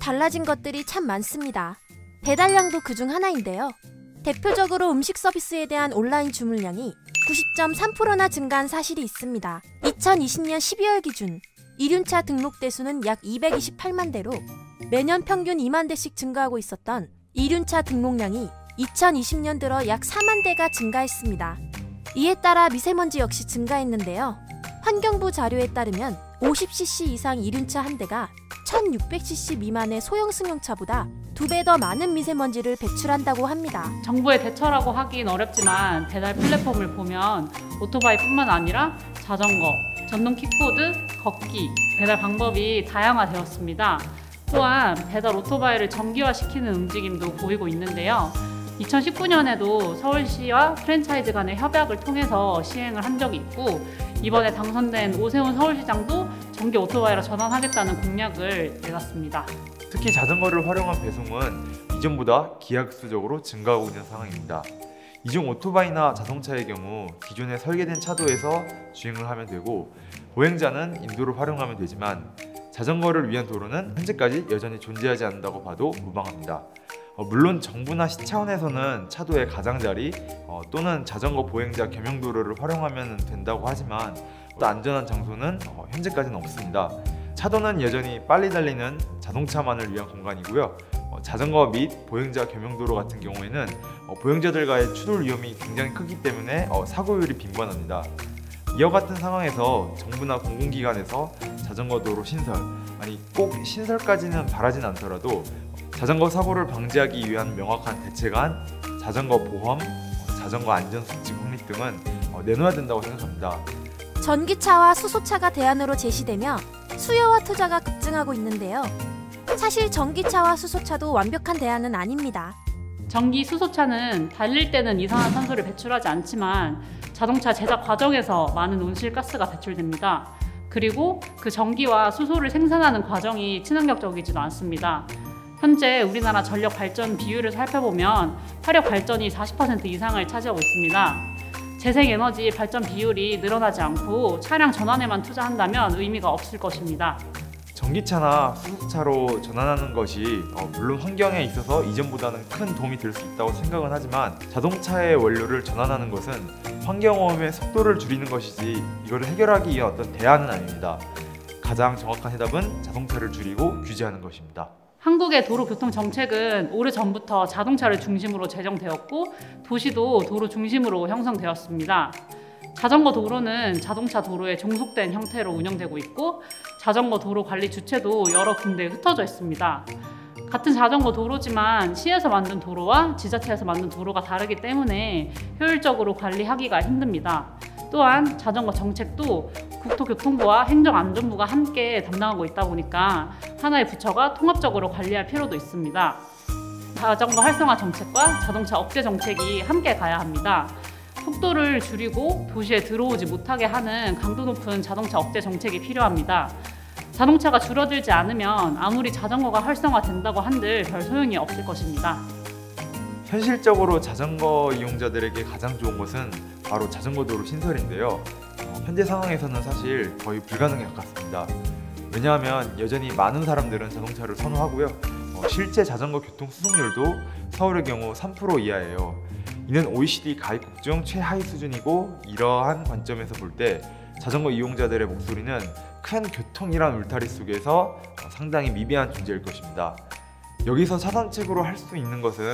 달라진 것들이 참 많습니다. 배달량도 그중 하나인데요. 대표적으로 음식 서비스에 대한 온라인 주문량이 90.3%나 증가한 사실이 있습니다. 2020년 12월 기준 이륜차 등록 대수는 약 228만 대로 매년 평균 2만 대씩 증가하고 있었던 이륜차 등록량이 2020년 들어 약 4만 대가 증가했습니다. 이에 따라 미세먼지 역시 증가했는데요. 환경부 자료에 따르면 50cc 이상 이륜차 한 대가 1600cc 미만의 소형 승용차보다 2배 더 많은 미세먼지를 배출한다고 합니다. 정부의 대처라고 하긴 어렵지만 배달 플랫폼을 보면 오토바이뿐만 아니라 자전거, 전동 킥보드, 걷기, 배달 방법이 다양화되었습니다. 또한 배달 오토바이를 정기화시키는 움직임도 보이고 있는데요. 2019년에도 서울시와 프랜차이즈 간의 협약을 통해서 시행을 한 적이 있고, 이번에 당선된 오세훈 서울시장도 전기 오토바이로 전환하겠다는 공약을 내놨습니다. 특히 자전거를 활용한 배송은 이전보다 기하급수적으로 증가하고 있는 상황입니다. 이중 오토바이나 자동차의 경우 기존에 설계된 차도에서 주행을 하면 되고, 보행자는 인도를 활용하면 되지만 자전거를 위한 도로는 현재까지 여전히 존재하지 않는다고 봐도 무방합니다. 물론 정부나 시 차원에서는 차도의 가장자리 또는 자전거 보행자 겸용도로를 활용하면 된다고 하지만 또 안전한 장소는 현재까지는 없습니다. 차도는 여전히 빨리 달리는 자동차만을 위한 공간이고요. 자전거 및 보행자 겸용도로 같은 경우에는 보행자들과의 추돌 위험이 굉장히 크기 때문에 사고율이 빈번합니다. 이와 같은 상황에서 정부나 공공기관에서 자전거 도로 신설, 아니 꼭 신설까지는 바라진 않더라도 자전거 사고를 방지하기 위한 명확한 대책안, 자전거 보험, 자전거 안전수칙 확립 등은 내놓아야 된다고 생각합니다. 전기차와 수소차가 대안으로 제시되며 수요와 투자가 급증하고 있는데요. 사실 전기차와 수소차도 완벽한 대안은 아닙니다. 전기 수소차는 달릴 때는 이산화탄소를 배출하지 않지만 자동차 제작 과정에서 많은 온실가스가 배출됩니다. 그리고 그 전기와 수소를 생산하는 과정이 친환경적이지도 않습니다. 현재 우리나라 전력 발전 비율을 살펴보면 화력 발전이 40% 이상을 차지하고 있습니다. 재생에너지 발전 비율이 늘어나지 않고 차량 전환에만 투자한다면 의미가 없을 것입니다. 전기차나 수소차로 전환하는 것이 물론 환경에 있어서 이전보다는 큰 도움이 될 수 있다고 생각은 하지만, 자동차의 원료를 전환하는 것은 환경오염의 속도를 줄이는 것이지 이걸 해결하기 위한 어떤 대안은 아닙니다. 가장 정확한 해답은 자동차를 줄이고 규제하는 것입니다. 한국의 도로교통 정책은 오래전부터 자동차를 중심으로 제정되었고 도시도 도로 중심으로 형성되었습니다. 자전거 도로는 자동차 도로에 종속된 형태로 운영되고 있고, 자전거 도로 관리 주체도 여러 군데에 흩어져 있습니다. 같은 자전거 도로지만 시에서 만든 도로와 지자체에서 만든 도로가 다르기 때문에 효율적으로 관리하기가 힘듭니다. 또한 자전거 정책도 국토교통부와 행정안전부가 함께 담당하고 있다 보니까 하나의 부처가 통합적으로 관리할 필요도 있습니다. 자전거 활성화 정책과 자동차 억제 정책이 함께 가야 합니다. 속도를 줄이고 도시에 들어오지 못하게 하는 강도 높은 자동차 억제 정책이 필요합니다. 자동차가 줄어들지 않으면 아무리 자전거가 활성화된다고 한들 별 소용이 없을 것입니다. 현실적으로 자전거 이용자들에게 가장 좋은 것은 바로 자전거 도로 신설인데요. 현재 상황에서는 사실 거의 불가능에 가깝습니다. 왜냐하면 여전히 많은 사람들은 자동차를 선호하고요. 실제 자전거 교통 수송률도 서울의 경우 3% 이하예요. 이는 OECD 가입국 중 최하위 수준이고, 이러한 관점에서 볼 때 자전거 이용자들의 목소리는 큰 교통이란 울타리 속에서 상당히 미비한 존재일 것입니다. 여기서 차선책으로 할 수 있는 것은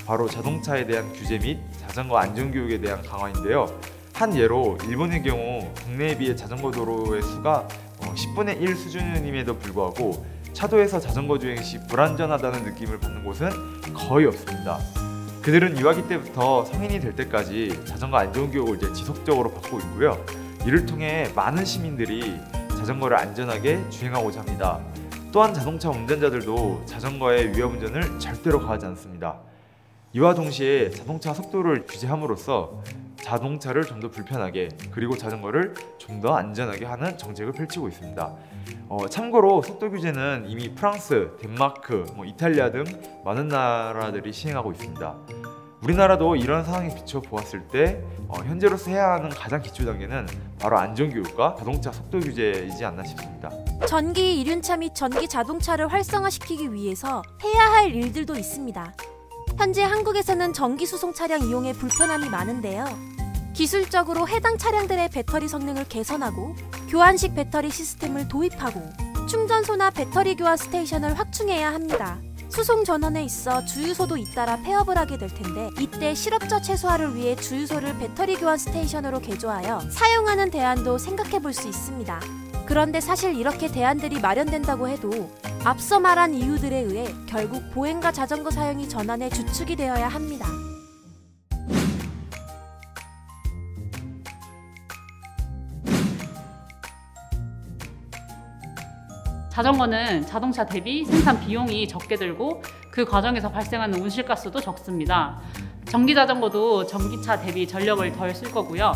바로 자동차에 대한 규제 및 자전거 안전교육에 대한 강화인데요. 한 예로 일본의 경우 국내에 비해 자전거 도로의 수가 10분의 1 수준임에도 불구하고 차도에서 자전거 주행 시 불안전하다는 느낌을 받는 곳은 거의 없습니다. 그들은 유아기 때부터 성인이 될 때까지 자전거 안전교육을 이제 지속적으로 받고 있고요. 이를 통해 많은 시민들이 자전거를 안전하게 주행하고자 합니다. 또한 자동차 운전자들도 자전거의 위험운전을 절대로 가하지 않습니다. 이와 동시에 자동차 속도를 규제함으로써 자동차를 좀 더 불편하게, 그리고 자전거를 좀 더 안전하게 하는 정책을 펼치고 있습니다. 참고로 속도 규제는 이미 프랑스, 덴마크, 이탈리아 등 많은 나라들이 시행하고 있습니다. 우리나라도 이런 상황에 비춰 보았을 때 현재로서 해야 하는 가장 기초 단계는 바로 안전교육과 자동차 속도 규제이지 않나 싶습니다. 전기 이륜차 및 전기 자동차를 활성화시키기 위해서 해야 할 일들도 있습니다. 현재 한국에서는 전기 수송 차량 이용에 불편함이 많은데요. 기술적으로 해당 차량들의 배터리 성능을 개선하고 교환식 배터리 시스템을 도입하고 충전소나 배터리 교환 스테이션을 확충해야 합니다. 수송 전원에 있어 주유소도 잇따라 폐업을 하게 될 텐데 이때 실업자 최소화를 위해 주유소를 배터리 교환 스테이션으로 개조하여 사용하는 대안도 생각해 볼 수 있습니다. 그런데 사실 이렇게 대안들이 마련된다고 해도 앞서 말한 이유들에 의해 결국 보행과 자전거 사용이 전환의 주축이 되어야 합니다. 자전거는 자동차 대비 생산 비용이 적게 들고 그 과정에서 발생하는 온실가스도 적습니다. 전기 자전거도 전기차 대비 전력을 덜 쓸 거고요.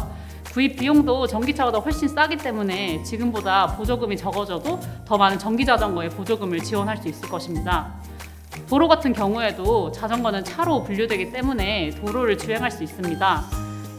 구입 비용도 전기차보다 훨씬 싸기 때문에 지금보다 보조금이 적어져도 더 많은 전기 자전거에 보조금을 지원할 수 있을 것입니다. 도로 같은 경우에도 자전거는 차로 분류되기 때문에 도로를 주행할 수 있습니다.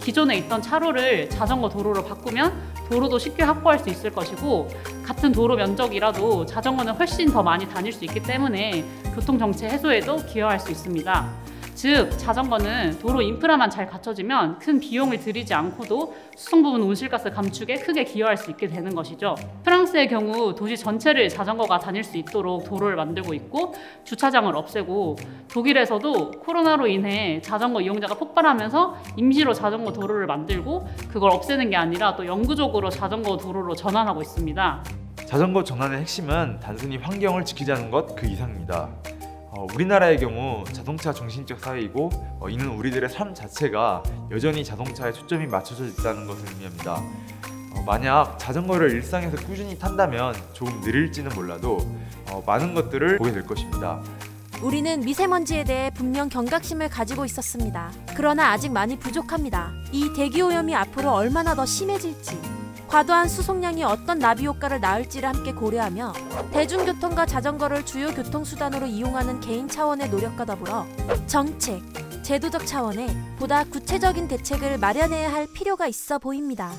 기존에 있던 차로를 자전거 도로로 바꾸면 도로도 쉽게 확보할 수 있을 것이고 같은 도로 면적이라도 자전거는 훨씬 더 많이 다닐 수 있기 때문에 교통정체 해소에도 기여할 수 있습니다. 즉 자전거는 도로 인프라만 잘 갖춰지면 큰 비용을 들이지 않고도 수송 부분 온실가스 감축에 크게 기여할 수 있게 되는 것이죠. 프랑스의 경우 도시 전체를 자전거가 다닐 수 있도록 도로를 만들고 있고 주차장을 없애고 독일에서도 코로나로 인해 자전거 이용자가 폭발하면서 임시로 자전거 도로를 만들고 그걸 없애는 게 아니라 또 영구적으로 자전거 도로로 전환하고 있습니다. 자전거 전환의 핵심은 단순히 환경을 지키자는 것 그 이상입니다. 우리나라의 경우 자동차 중심적 사회이고 이는 우리들의 삶 자체가 여전히 자동차에 초점이 맞춰져 있다는 것을 의미합니다. 만약 자전거를 일상에서 꾸준히 탄다면 조금 느릴지는 몰라도 많은 것들을 보게 될 것입니다. 우리는 미세먼지에 대해 분명 경각심을 가지고 있었습니다. 그러나 아직 많이 부족합니다. 이 대기오염이 앞으로 얼마나 더 심해질지, 과도한 수송량이 어떤 나비 효과를 낳을지를 함께 고려하며 대중교통과 자전거를 주요 교통수단으로 이용하는 개인 차원의 노력과 더불어 정책, 제도적 차원의 보다 구체적인 대책을 마련해야 할 필요가 있어 보입니다.